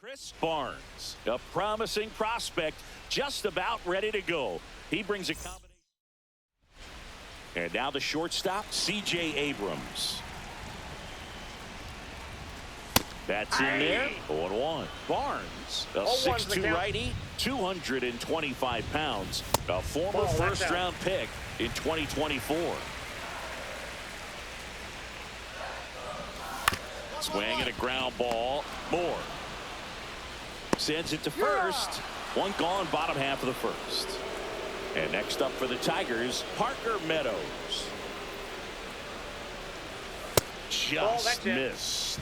Chris Barnes, a promising prospect, just about ready to go. He brings a combination. And now the shortstop, C.J. Abrams. That's in there. 0-1. Barnes, a 6'2" righty, 225 pounds, a former first-round pick in 2024. Swing and a ground ball. Moore sends it to first. One gone, bottom half of the first. And next up for the Tigers, Parker Meadows. Just missed.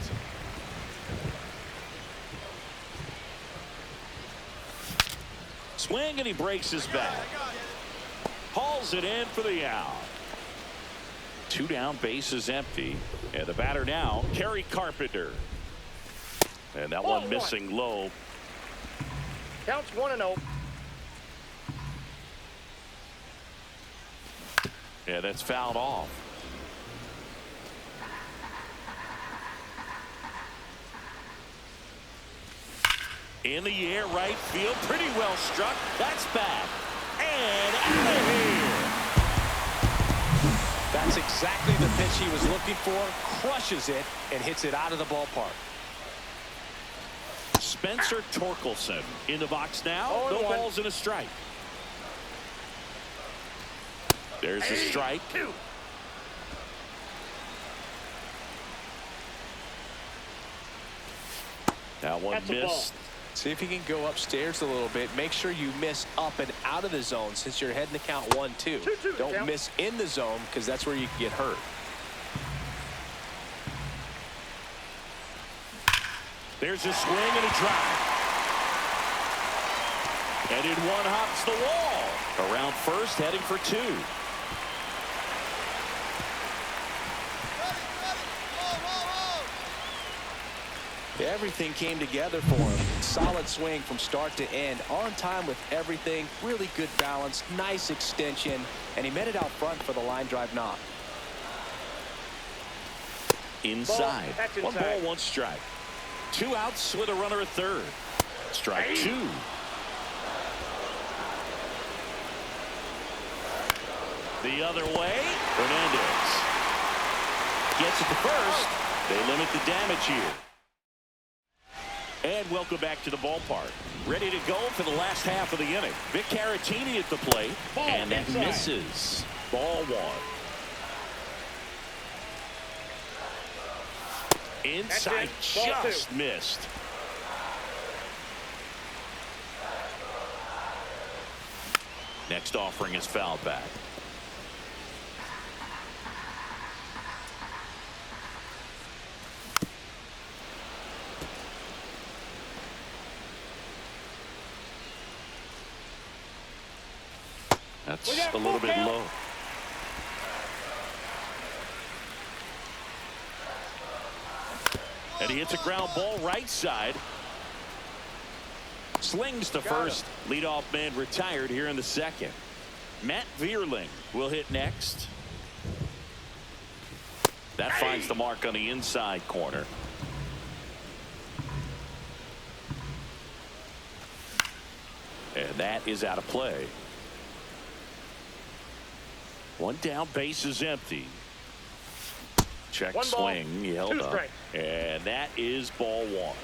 Swing and he breaks his back. Hauls it in for the out. 2 down, bases empty. And the batter now, Kerry Carpenter. And that one missing low. Counts 1-0. Yeah, that's fouled off. In the air, right field, pretty well struck. That's back. And out of here. That's exactly the pitch he was looking for. Crushes it and hits it out of the ballpark. Spencer Torkelson in the box now. No balls and a strike. There's a strike. That one missed. See if you can go upstairs a little bit. Make sure you miss up and out of the zone since you're heading to count 1-2. Don't miss in the zone because that's where you can get hurt. There's a swing and a drive. And in one hops the wall. Around first, heading for 2. Everything came together for him. Solid swing from start to end. On time with everything. Really good balance. Nice extension. And he met it out front for the line drive knock. Inside. 1 ball, 1 strike. 2 outs with a runner at third. Strike 2. The other way. Hernandez gets it to first. They limit the damage here. And welcome back to the ballpark. Ready to go for the last half of the inning. Vic Caratini at the plate. And that misses. Ball 1. Inside, just missed. Next offering is fouled back. That's a little bit low. And he hits a ground ball right side. Slings to first. Leadoff man retired here in the second. Matt Vierling will hit next. That finds the mark on the inside corner. And that is out of play. 1 down, base is empty. Check swing, he held up. And that is ball 1.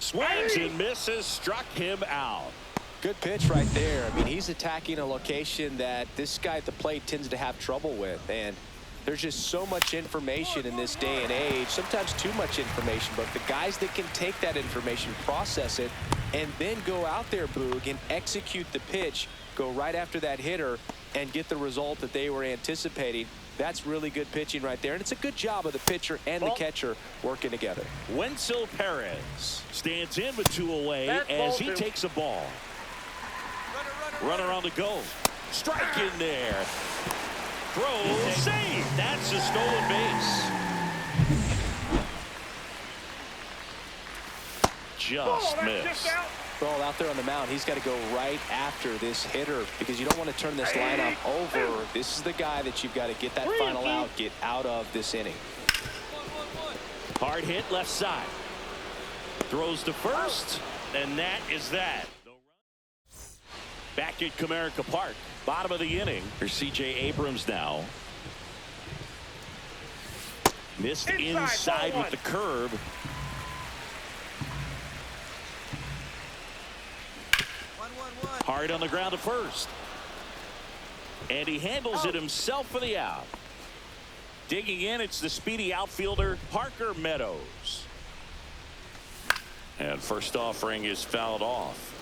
Swings and misses, struck him out. Good pitch right there. I mean, he's attacking a location that this guy at the plate tends to have trouble with. And there's just so much information in this day and age, sometimes too much information. But the guys that can take that information, process it, and then go out there, Boog, and execute the pitch, go right after that hitter, and get the result that they were anticipating. That's really good pitching right there. And it's a good job of the pitcher and the catcher working together. Wenzel Perez stands in with 2 away as he takes a ball. Runner on the go. Strike in there. Throw, save. That's a stolen base. Just missed. Well, out there on the mound, he's got to go right after this hitter because you don't want to turn this lineup over. This is the guy that you've got to get that final out, get out of this inning. Hard hit left side. Throws to first, and that is that. Back at Comerica Park, bottom of the inning. Here's C.J. Abrams now. Missed inside with the curve. Hard on the ground to first. And he handles it himself for the out. Digging in, it's the speedy outfielder, Parker Meadows. And first offering is fouled off.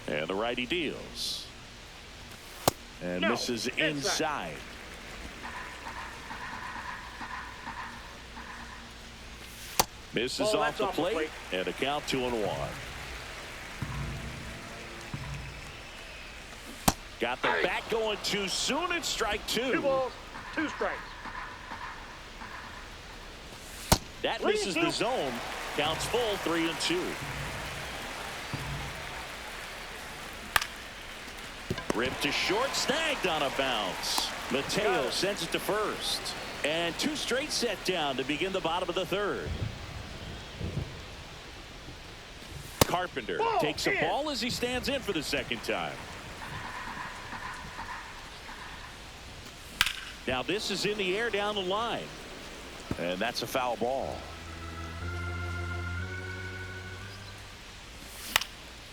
And the righty deals. And misses inside. Misses off the plate. And a count 2-1. Got the bat going too soon. It's strike 2. 2 balls, 2 strikes. That misses the zone. Counts full, 3-2. Ripped to short, snagged on a bounce. Mateo sends it to first. And 2 straight set down to begin the bottom of the third. Carpenter takes a ball as he stands in for the second time. Now this is in the air down the line. And that's a foul ball.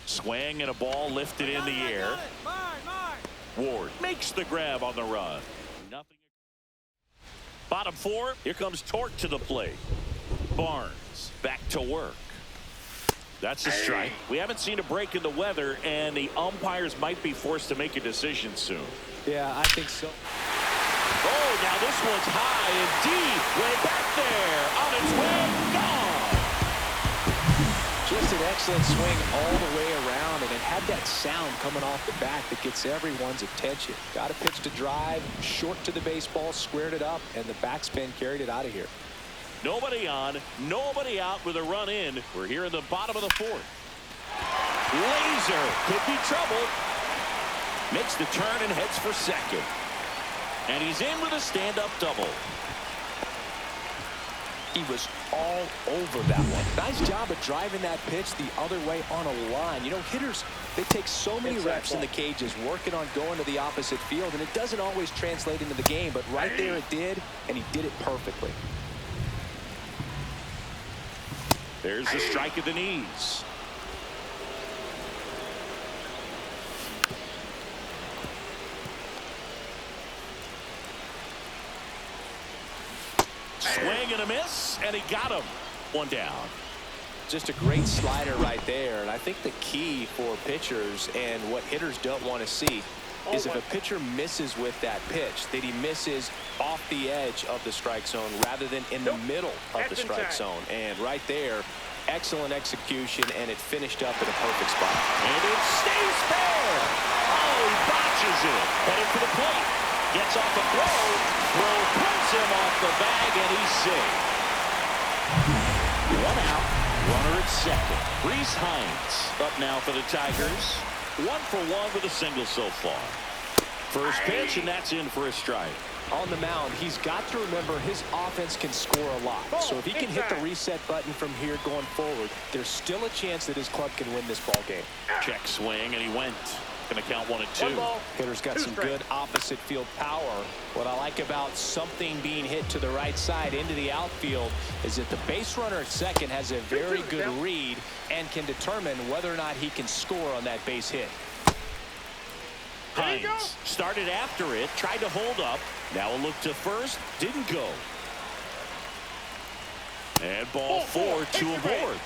Swing and a ball lifted in the air. Ward makes the grab on the run. Nothing. Bottom 4. Here comes Torque to the plate. Barnes back to work. That's a strike. We haven't seen a break in the weather, and the umpires might be forced to make a decision soon. Yeah, I think so. Oh, now this one's high and deep. Way back there. On its way. Gone. Just an excellent swing all the way around, and it had that sound coming off the bat that gets everyone's attention. Got a pitch to drive, short to the baseball, squared it up, and the backspin carried it out of here. Nobody on, nobody out with a run in. We're here in the bottom of the 4th. Laser could be trouble. Makes the turn and heads for second. And he's in with a stand-up double. He was all over that one. Nice job of driving that pitch the other way on a line. You know, hitters, they take so many reps in the cages working on going to the opposite field, and it doesn't always translate into the game, but right there it did, and he did it perfectly. There's the strike at the knees. Swing and a miss, and he got him. 1 down. Just a great slider right there, and I think the key for pitchers and what hitters don't want to see is if a pitcher misses with that pitch, that he misses off the edge of the strike zone rather than in the middle of the strike zone. And right there, excellent execution, and it finished up in a perfect spot. And it stays fair. Oh, he botches it. Headed for the plate. Gets off the throw. Throw pulls him off the bag, and he's safe. 1 out. Runner at second. Reese Hines up now for the Tigers. 1 for 1 with a single so far. First pitch, and that's in for a strike. On the mound, he's got to remember his offense can score a lot. So if he can hit the reset button from here going forward, there's still a chance that his club can win this ball game. Check swing, and he went. Going to count 1 and 2. Hitter's got some good opposite field power. What I like about something being hit to the right side into the outfield is that the base runner at second has a very good read and can determine whether or not he can score on that base hit. Hines started after it, tried to hold up. Now a look to first, didn't go. And ball 4, 2 aboard.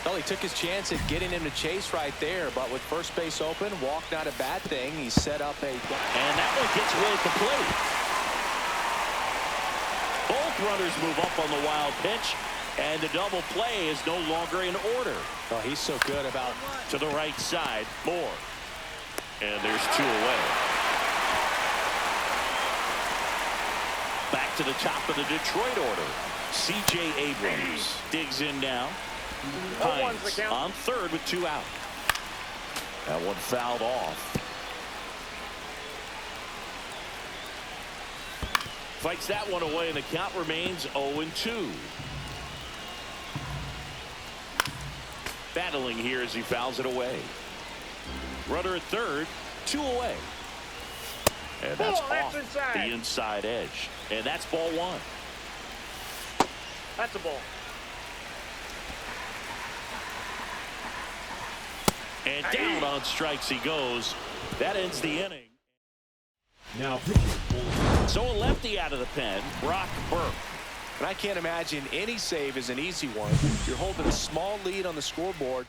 Well, he took his chance at getting him to chase right there, but with first base open, walk not a bad thing. He set up a... And that one gets away at the plate. Both runners move up on the wild pitch, and the double play is no longer in order. Oh, he's so good about... To the right side, Moore. And there's 2 away. Back to the top of the Detroit order. C.J. Abrams digs in now. Hines on third with 2 out. That one fouled off. fights that one away, and the count remains 0-2. Battling here as he fouls it away. Runner at third, 2 away. And that's off the inside edge. And that's ball 1. That's a ball. And down on strikes he goes. That ends the inning. Now, so a lefty out of the pen, Brock Burke. And I can't imagine any save is an easy one. You're holding a small lead on the scoreboard.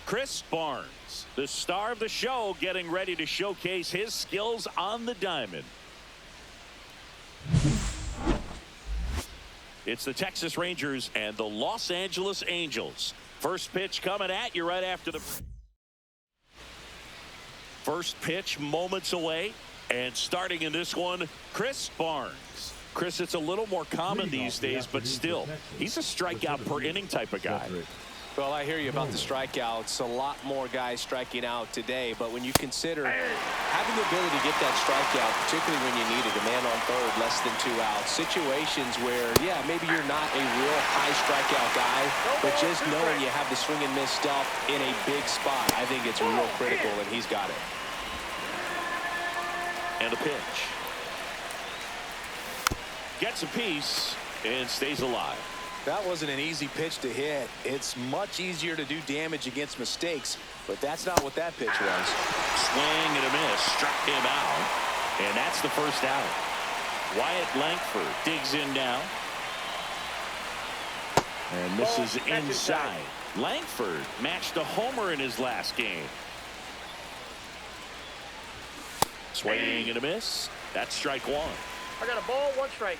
Chris Barnes, the star of the show, getting ready to showcase his skills on the diamond. It's the Texas Rangers and the Los Angeles Angels. First pitch coming at you right after the break. First pitch moments away, and starting in this one, Chris Barnes. Chris, it's a little more common these days, but still, he's a strikeout per inning type of guy. Well, I hear you about the strikeouts. A lot more guys striking out today, but when you consider having the ability to get that strikeout, particularly when you need it, a man on third, less than 2 outs, situations where, yeah, maybe you're not a real high strikeout guy, but just knowing you have the swing and miss stuff in a big spot, I think it's real critical, and he's got it. And a pitch. Gets a piece and stays alive. That wasn't an easy pitch to hit. It's much easier to do damage against mistakes, but that's not what that pitch was. Swing and a miss, struck him out, and that's the first out. Wyatt Langford digs in now. And misses inside. Langford matched a homer in his last game. Swing and a miss. That's strike 1. I got a ball, 1 strike.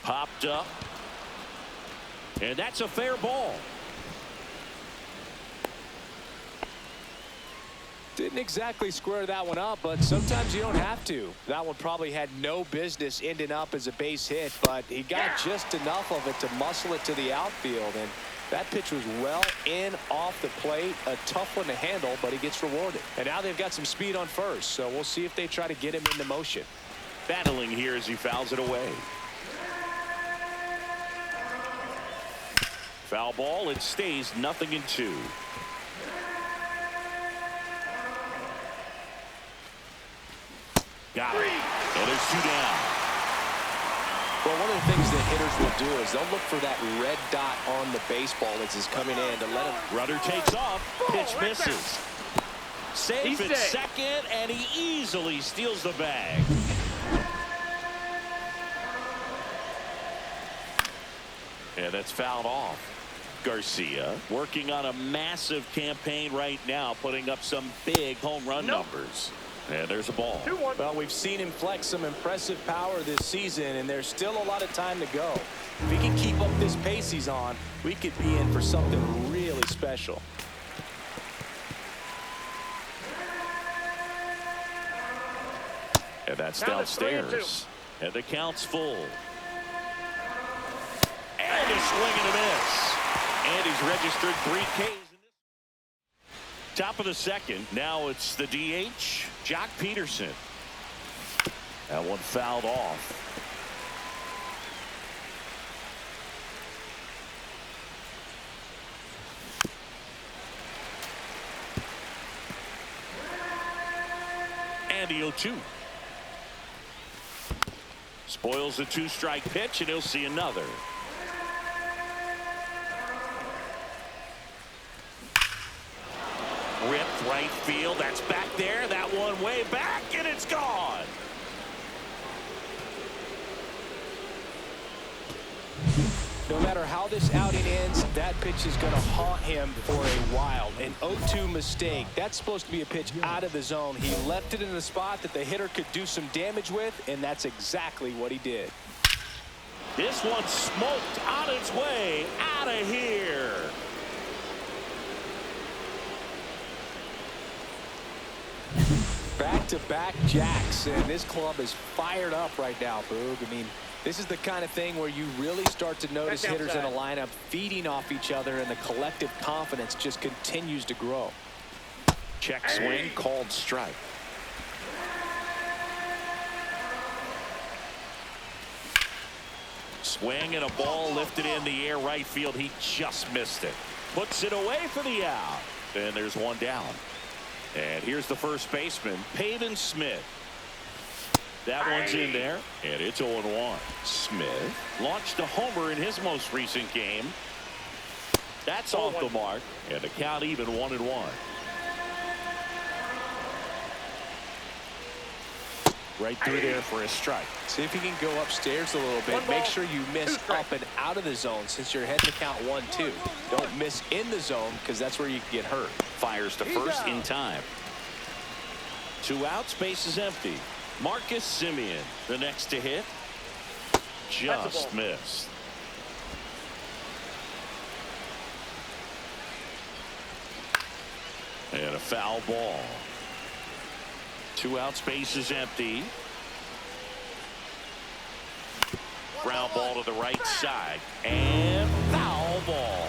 Popped up. And that's a fair ball. Didn't exactly square that one up, but sometimes you don't have to. That one probably had no business ending up as a base hit, but he got just enough of it to muscle it to the outfield. And that pitch was well in off the plate. A tough one to handle, but he gets rewarded. And now they've got some speed on first, so we'll see if they try to get him into motion. Battling here as he fouls it away. Foul ball. It stays 0-2. Got it. And there's 2 down. Well, one of the things that hitters will do is they'll look for that red dot on the baseball as it's coming in to let him. Runner takes off. Pitch misses. Safe at second, and he easily steals the bag. And that's fouled off. Garcia working on a massive campaign right now, putting up some big home run numbers. And there's a ball. Well, we've seen him flex some impressive power this season, and there's still a lot of time to go. If he can keep up this pace he's on, we could be in for something really special. And that's downstairs. And the count's full. And a swing and a miss. And he's registered 3 Ks. Top of the second. Now it's the DH, Jock Peterson. That one fouled off. And the 0-2. Spoils the 2-strike pitch, and he'll see another. Ripped right field. That's back there. That one way back, and it's gone. No matter how this outing ends, that pitch is going to haunt him for a while. An 0-2 mistake. That's supposed to be a pitch out of the zone. He left it in a spot that the hitter could do some damage with, and that's exactly what he did. This one smoked on its way out of here. Back-to-back jacks, and this club is fired up right now, Boog. I mean, this is the kind of thing where you really start to notice hitters in a lineup feeding off each other, and the collective confidence just continues to grow. Check swing, called strike. Swing and a ball lifted in the air right field. He just missed it. Puts it away for the out. And there's one down. And here's the first baseman, Pavin Smith. That one's in there, and it's 0-1. Smith launched a homer in his most recent game. That's off the mark, and the count even 1-1. Right through there for a strike. See if you can go upstairs a little bit. Make sure you miss up and out of the zone since you're heading to count 1-2. Don't miss in the zone because that's where you can get hurt. Fires to first in time. 2 outs, base is empty. Marcus Semien, the next to hit. Just missed. And a foul ball. 2 outs, base is empty. Ground ball to the right side. And foul ball.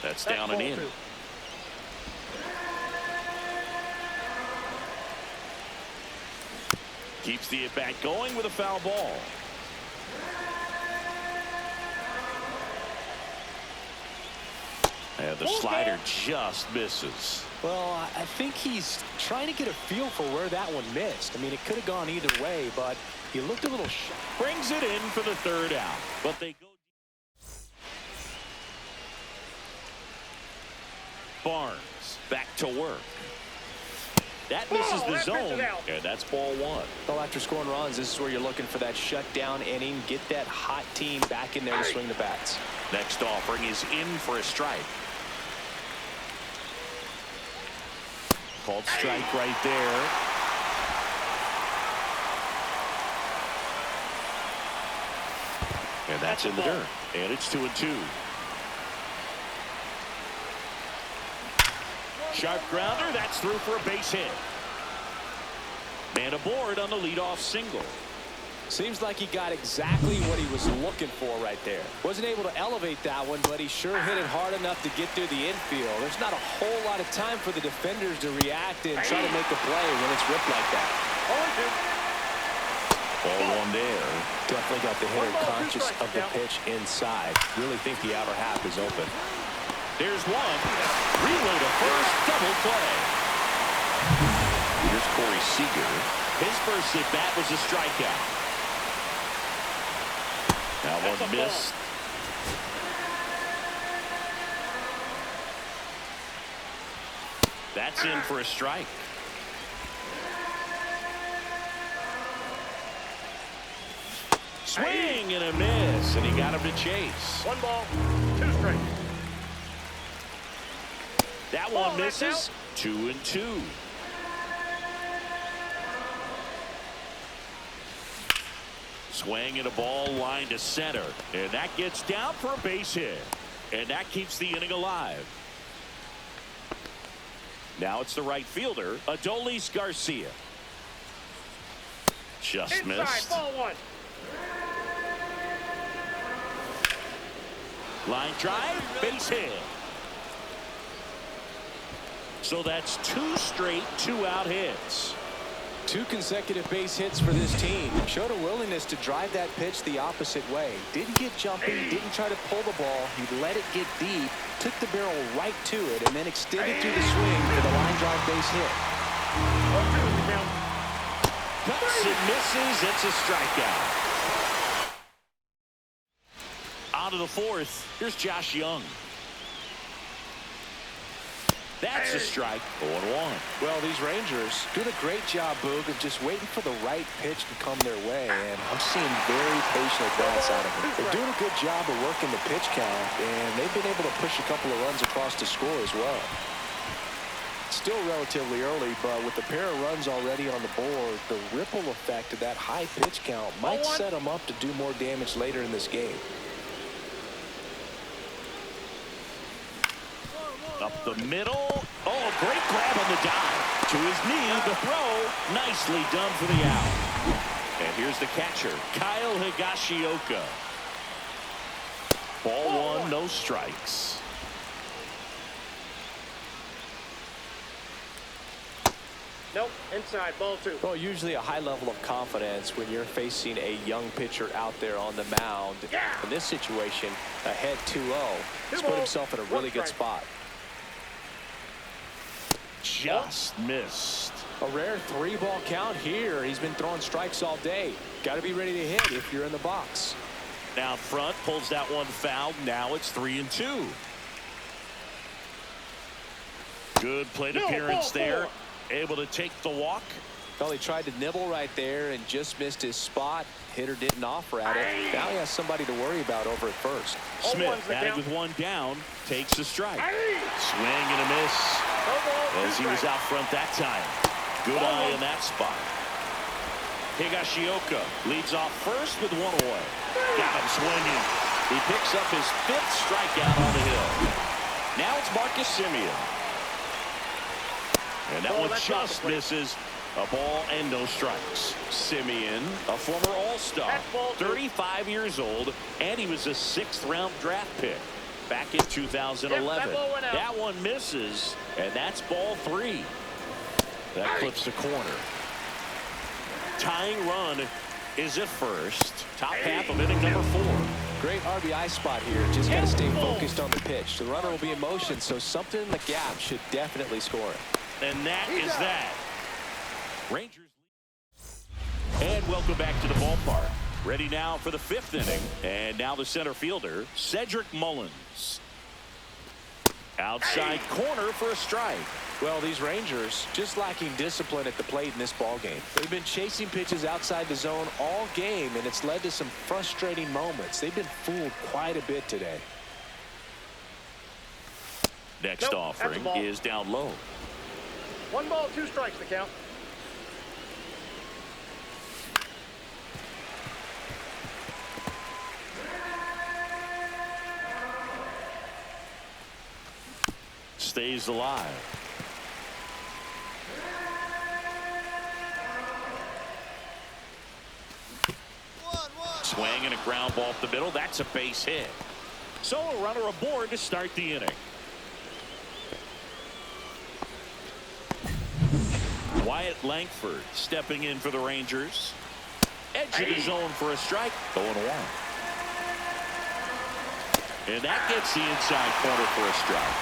That's down and in. Keeps the at-bat going with a foul ball. And the slider just misses. Well, I think he's trying to get a feel for where that one missed. I mean, it could have gone either way, but he looked a little shy. Brings it in for the 3rd out. But they go. Barnes back to work. That misses the zone, and that's ball 1. Well, after scoring runs, this is where you're looking for that shutdown inning. Get that hot team back in there to swing the bats. Next offering is in for a strike. Called strike right there. And that's in the dirt. And it's 2-2. Sharp grounder. That's through for a base hit. Man aboard on the leadoff single. Seems like he got exactly what he was looking for right there. Wasn't able to elevate that one, but he sure hit it hard enough to get through the infield. There's not a whole lot of time for the defenders to react and try to make a play when it's ripped like that. Ball 1 there. Definitely got the hitter conscious of the pitch inside. Really think the outer half is open. There's one. Relay to first. Double play. Here's Corey Seager. His first at bat was a strikeout. That one missed. That's in for a strike. Swing and a miss, and he got him to chase. 1 ball, 2 strikes. That one misses. 2-2. Swing and a ball line to center, and that gets down for a base hit, and that keeps the inning alive. Now it's the right fielder, Adolis Garcia. Just Inside, missed. ball 1. Line drive, base hit. So that's 2 straight 2-out hits. 2 consecutive base hits for this team. Showed a willingness to drive that pitch the opposite way. Didn't get jumpy, didn't try to pull the ball. He let it get deep took the barrel right to it, and then extended through the swing for the line drive base hit. Cuts and misses. It's a strikeout. On to the fourth. Here's Josh Young. That's a strike. 0-1. Well, these Rangers doing a great job, Boog, of just waiting for the right pitch to come their way, and I'm seeing very patient at-bats out of them. They're doing a good job of working the pitch count, and they've been able to push a couple of runs across the score as well. It's still relatively early, but with a pair of runs already on the board, the ripple effect of that high pitch count might set them up to do more damage later in this game. Up the middle. Oh, great grab on the dive. To his knee, the throw. Nicely done for the out. And here's the catcher, Kyle Higashioka. Ball one, no strikes. Nope, inside, ball two. Well, usually a high level of confidence when you're facing a young pitcher out there on the mound. Yeah. In this situation, ahead 2-0. He's put himself in a really good spot. Just missed. A rare 3-ball count here. He's been throwing strikes all day. Got to be ready to hit if you're in the box. Down front, pulls that one foul. Now it's 3-2. Good plate appearance there. Able to take the walk. Well, he tried to nibble right there and just missed his spot. Hitter didn't offer at it. Now he has somebody to worry about over at first. Smith batted with one down. Takes a strike. Swing and a miss. As he was out front that time. Good eye in that spot. Higashioka leads off first with one away. Got him swinging. He picks up his 5th strikeout on the hill. Now it's Marcus Semien. And that one just misses. A ball and no strikes. Semien, a former All-Star, 35 years old, and he was a 6th-round draft pick back in 2011. That one misses, and that's ball 3. That clips the corner. Tying run is at first. Top half of inning number 4. Great RBI spot here. Just got to stay focused on the pitch. The runner will be in motion, so something in the gap should definitely score it. And that is that. Rangers. And welcome back to the ballpark. Ready now for the 5th inning. And now the center fielder, Cedric Mullins. Outside corner for a strike. Well, these Rangers just lacking discipline at the plate in this ball game. They've been chasing pitches outside the zone all game, and it's led to some frustrating moments. They've been fooled quite a bit today. Next offering is down low. 1 ball, 2 strikes to count. Stays alive. Swing and a ground ball up the middle. That's a base hit. So a runner aboard to start the inning. Wyatt Langford stepping in for the Rangers. Edge of the zone for a strike. 0-1. And that gets the inside corner for a strike.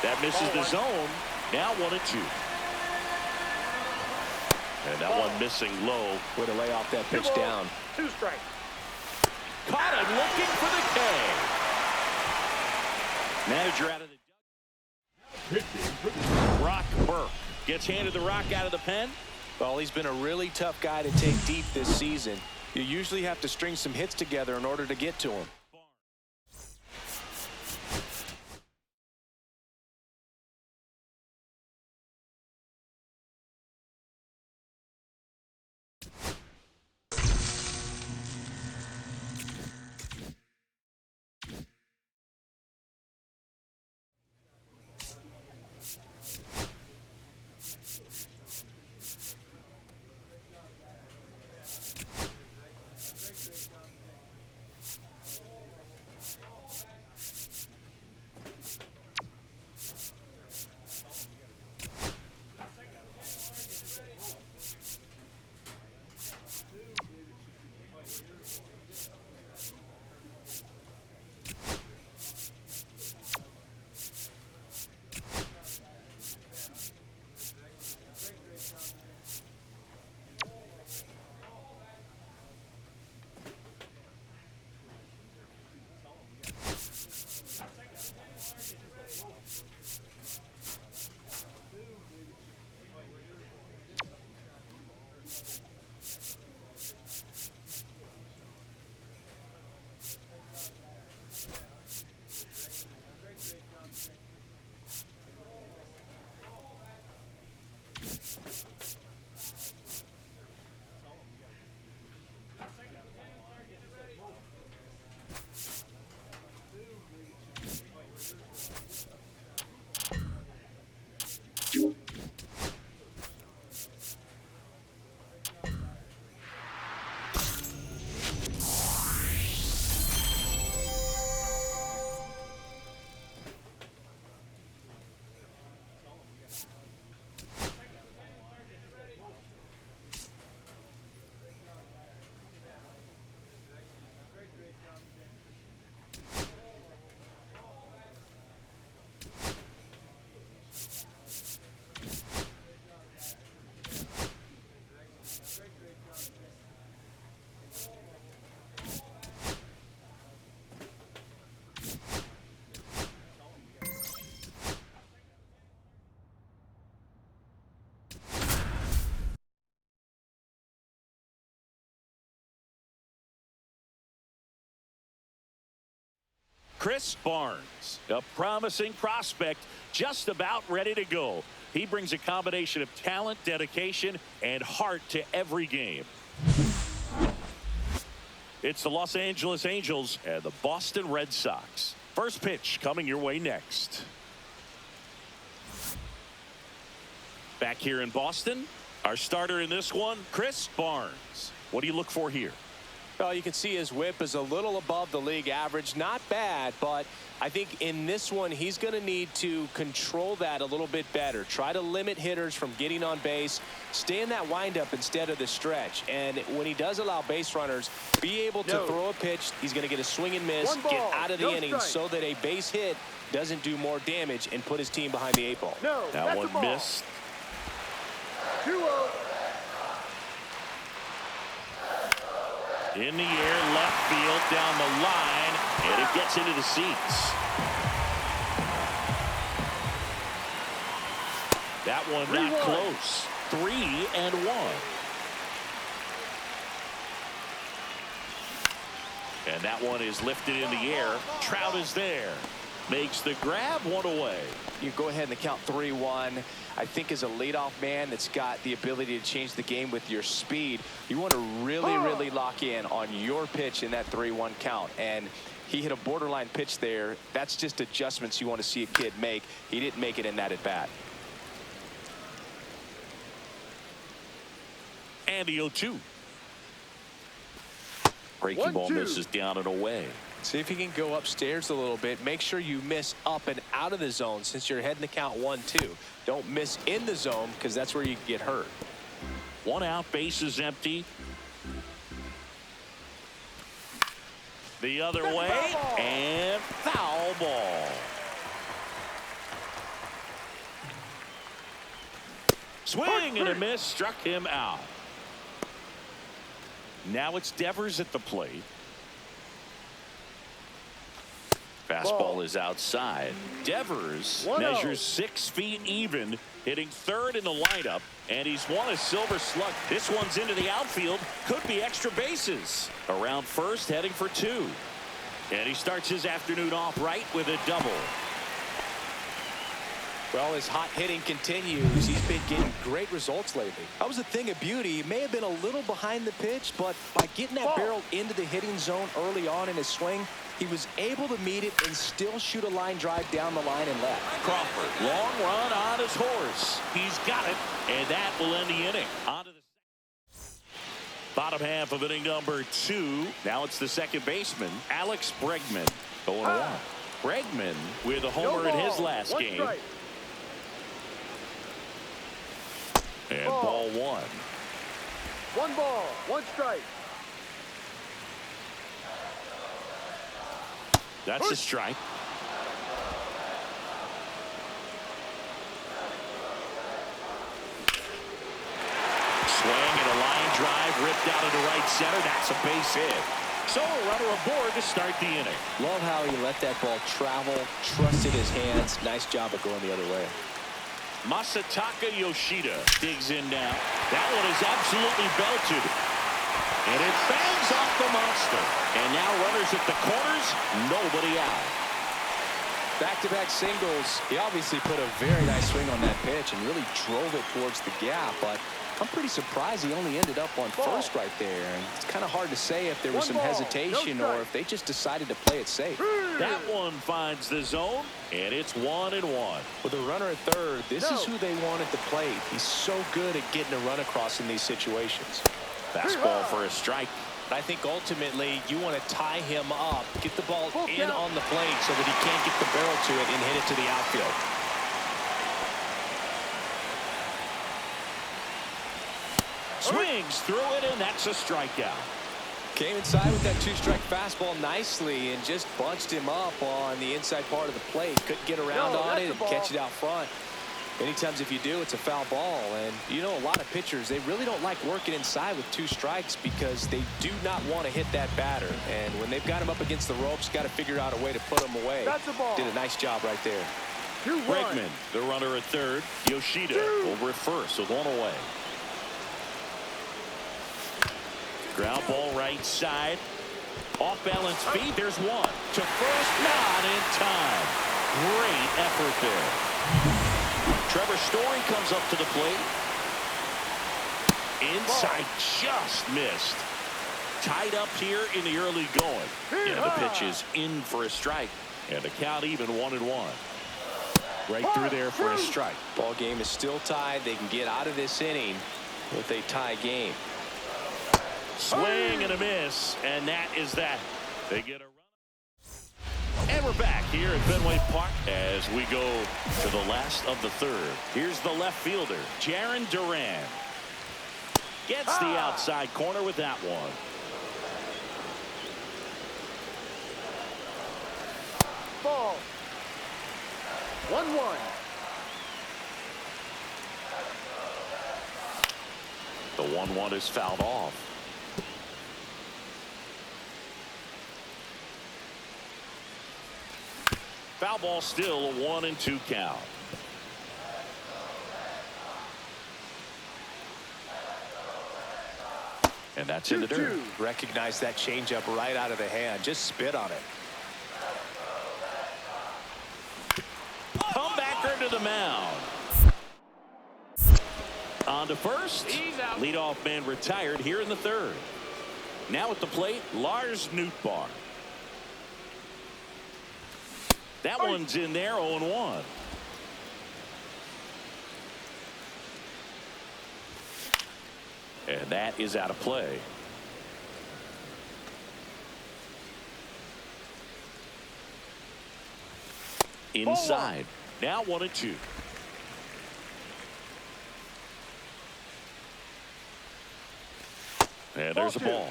That misses the zone. Now 1-2. And that one missing low. Way to lay off that pitch down. 2 strikes. Caught him looking for the K. Manager out of the Brock Burke gets handed the rock out of the pen. Well, he's been a really tough guy to take deep this season. You usually have to string some hits together in order to get to him. Chris Barnes, a promising prospect, just about ready to go. He brings a combination of talent, dedication, and heart to every game. It's the Los Angeles Angels and the Boston Red Sox. First pitch coming your way next. Back here in Boston, our starter in this one, Chris Barnes. What do you look for here? Well, you can see his whip is a little above the league average. Not bad, but I think in this one, he's going to need to control that a little bit better. Try to limit hitters from getting on base. Stay in that windup instead of the stretch. And when he does allow base runners, be able to throw a pitch. He's going to get a swing and miss, get out of the inning so that a base hit doesn't do more damage and put his team behind the 8 ball. That one missed. 2-0. In the air, left field, down the line, and it gets into the seats. That one not close. 3-1. And that one is lifted in the air. Trout is there. Makes the grab, 1 away. You go ahead and the count 3-1. I think as a leadoff man that's got the ability to change the game with your speed, you want to really lock in on your pitch in that 3-1 count. And he hit a borderline pitch there. That's just adjustments you want to see a kid make. He didn't make it in that at bat. And the 0-2. Breaking ball misses down and away. See if you can go upstairs a little bit. Make sure you miss up and out of the zone since you're heading to count 1-2. Don't miss in the zone because that's where you can get hurt. 1 out, base is empty. The other way, and foul ball. Swing and a miss, struck him out. Now it's Devers at the plate. Fastball is outside. Devers measures 6 feet even, hitting third in the lineup, and he's won a silver slug. This one's into the outfield. Could be extra bases. Around first, heading for 2. And he starts his afternoon off right with a double. Well, his hot hitting continues. He's been getting great results lately. That was a thing of beauty. He may have been a little behind the pitch, but by getting that barrel into the hitting zone early on in his swing, he was able to meet it and still shoot a line drive down the line and left. Crawford, long run on his horse. He's got it, and that will end the inning. On to the bottom half of inning number 2. Now it's the second baseman, Alex Bregman. 0-1. Bregman with a homer in his last game. Strike. And ball 1. 1 ball, 1 strike. That's a strike. Swing and a line drive ripped out into right center. That's a base hit. So a runner aboard to start the inning. Love how he let that ball travel, trusted his hands. Nice job of going the other way. Masataka Yoshida digs in now. That one is absolutely belted. And it bangs off the monster. And now runners at the corners, nobody out. Back-to-back singles. He obviously put a very nice swing on that pitch and really drove it towards the gap. But I'm pretty surprised he only ended up on first right there. And it's kind of hard to say if there was some hesitation or if they just decided to play it safe. That one finds the zone, and it's 1-1. With a runner at third, this is who they want at the plate. He's so good at getting a run across in these situations. Fastball for a strike. I think ultimately you want to tie him up, get the ball in on the plate so that he can't get the barrel to it and hit it to the outfield. Swings through it, and that's a strikeout. Came inside with that 2-strike fastball nicely and just bunched him up on the inside part of the plate. Couldn't get around on it and catch it out front. Many times if you do, it's a foul ball. And you know, a lot of pitchers, they really don't like working inside with 2 strikes because they do not want to hit that batter. And when they've got him up against the ropes, got to figure out a way to put him away. That's a ball. Did a nice job right there. Bregman, the runner at third. Yoshida over at first with 1 away. Ground ball right side. Off-balance feet. There's one. To first, not in time. Great effort there. Trevor Story comes up to the plate. Inside, just missed. Tied up here in the early going. And the pitch is in for a strike. And the count even 1-1. Right through there for a strike. Ball game is still tied. They can get out of this inning with a tie game. Swing and a miss, and that is that. They get a run. And we're back here at Fenway Park as we go to the last of the third. Here's the left fielder, Jarren Duran. Gets the outside corner with that one. Ball. 1-1. The 1-1 is fouled off. Foul ball, still a 1-2 count. And that's in the dirt. Recognize that changeup right out of the hand. Just spit on it. Comebacker to the mound. On to first. Leadoff man retired here in the third. Now at the plate, Lars Nootbaar. That one's in there, 0-1. And that is out of play. Inside. Now 1-2. And there's a ball.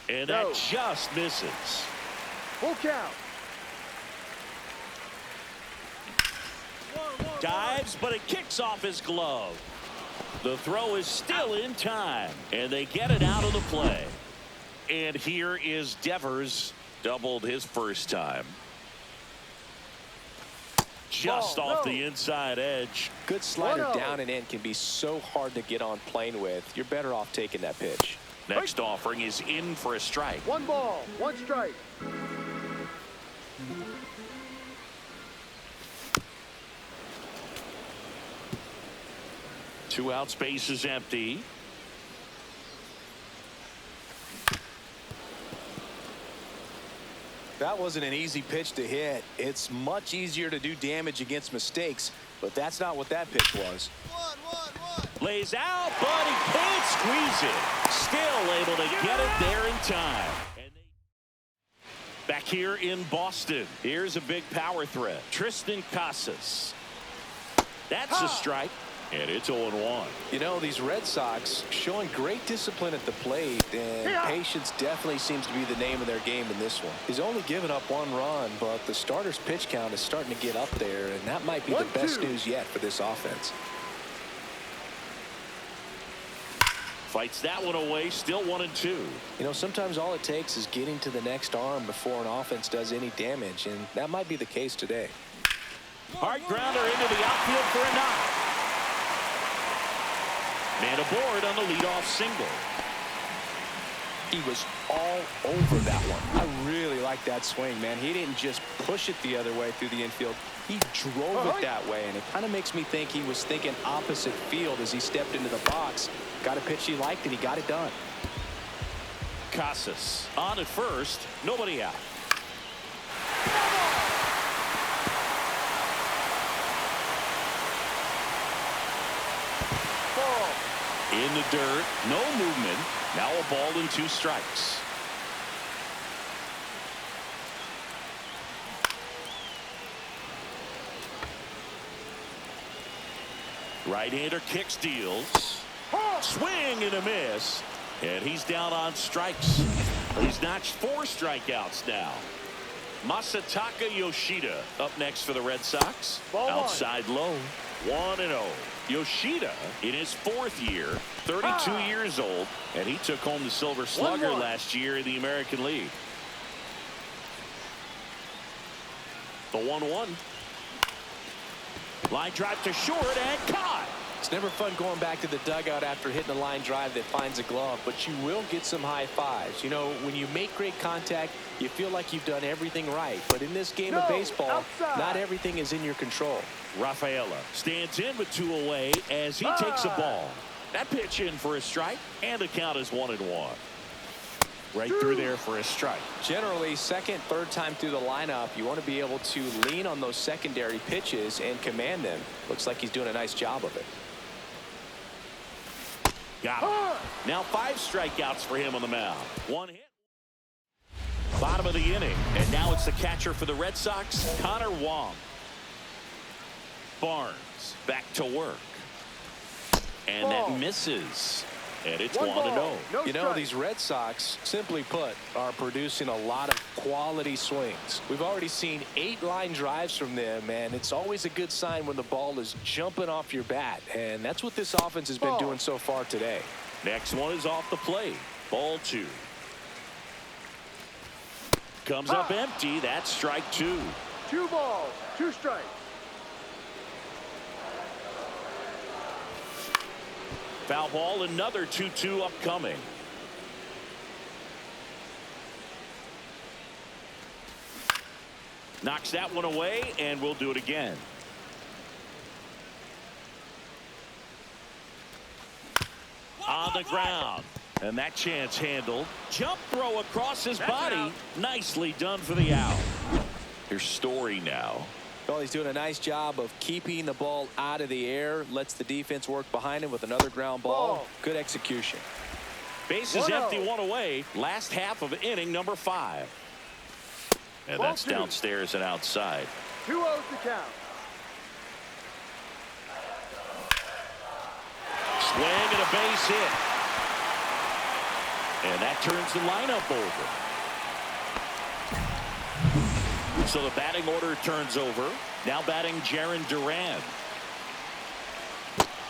And that just misses. Full count. Dives, but it kicks off his glove. The throw is still in time, and they get it out of the play. And here is Devers, doubled his first time. Just off the inside edge. Good slider down and in can be so hard to get on plane with. You're better off taking that pitch. Next offering is in for a strike. 1 ball, 1 strike. Two out, space is empty. That wasn't an easy pitch to hit. It's much easier to do damage against mistakes, but that's not what that pitch was. Lays out, but he can't squeeze it. Still able to get it there in time. Back here in Boston, here's a big power threat. Tristan Casas. That's a strike, and it's 0-1. You know, these Red Sox showing great discipline at the plate, and patience definitely seems to be the name of their game in this one. He's only given up 1 run, but the starter's pitch count is starting to get up there, and that might be the best news yet for this offense. Fights that one away, still 1-2. You know, sometimes all it takes is getting to the next arm before an offense does any damage, and that might be the case today. Hard grounder into the outfield for a knock. Man aboard on the leadoff single. He was all over that one. I really like that swing, man. He didn't just push it the other way through the infield. He drove it that way, and it kind of makes me think he was thinking opposite field as he stepped into the box. Got a pitch he liked, and he got it done. Casas on at first, nobody out. In the dirt, no movement. Now a ball and 2 strikes. Right-hander kicks, deals. Swing and a miss. And he's down on strikes. He's notched 4 strikeouts now. Masataka Yoshida up next for the Red Sox. Outside low. 1-0. Yoshida in his 4th year, 32 years old, and he took home the Silver Slugger last year in the American League. The 1-1. Line drive to short and caught. It's never fun going back to the dugout after hitting a line drive that finds a glove, but you will get some high fives. You know, when you make great contact, you feel like you've done everything right. But in this game of baseball, outside. not everything is in your control. Rafaela stands in with 2 away as he takes a ball. That pitch in for a strike, and the count is 1-1. Right through there for a strike. Generally, second, third time through the lineup, you want to be able to lean on those secondary pitches and command them. Looks like he's doing a nice job of it. Got him. Now 5 strikeouts for him on the mound. 1 hit. Bottom of the inning, and now it's the catcher for the Red Sox, Connor Wong. Barnes back to work. And that misses. And it's 1-0. You know, these Red Sox, simply put, are producing a lot of quality swings. We've already seen 8 line drives from them, and it's always a good sign when the ball is jumping off your bat. And that's what this offense has been doing so far today. Next one is off the plate. Ball 2. Comes up empty. That's strike 2. 2 balls, 2 strikes. Foul ball, another 2-2 upcoming. Knocks that one away, and we'll do it again. On the ground. And that chance handled. Jump throw across his body. Nicely done for the out. Here's Story now. Well, he's doing a nice job of keeping the ball out of the air. Lets the defense work behind him with another ground ball. Good execution. Bases empty, 1 away. Last half of inning number 5. And that's downstairs and outside. 2-0 to count. Swing and a base hit. And that turns the lineup over. So the batting order turns over. Now batting Jarren Duran.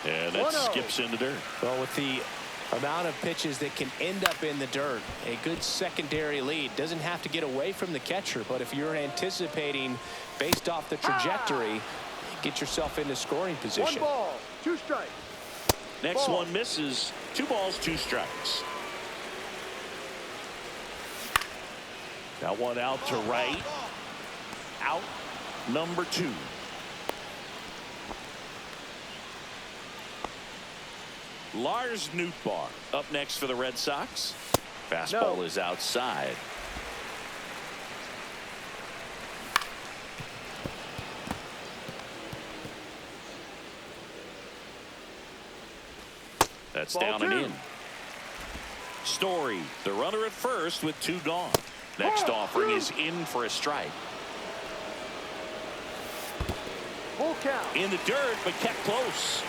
And that skips in the dirt. Well, with the amount of pitches that can end up in the dirt, a good secondary lead doesn't have to get away from the catcher, but if you're anticipating based off the trajectory, get yourself into scoring position. 1 ball, 2 strikes. Next one misses. 2 balls, 2 strikes. That one out to right. Out number 2. Lars Nootbaar up next for the Red Sox. Fastball is outside. That's down and in. Story, the runner at first with 2 gone. Next offering is in for a strike. Full count. In the dirt, but kept close.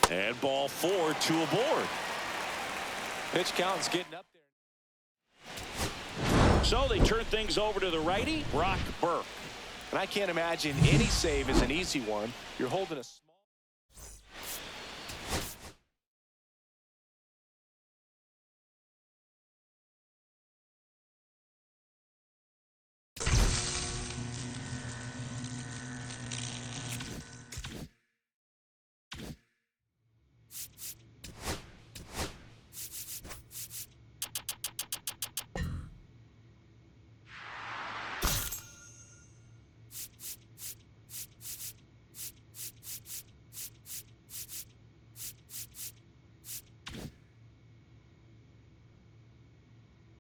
And ball 4, 2 aboard. Pitch count's getting up there. So they turn things over to the righty, Brock Burke. And I can't imagine any save is an easy one. You're holding a small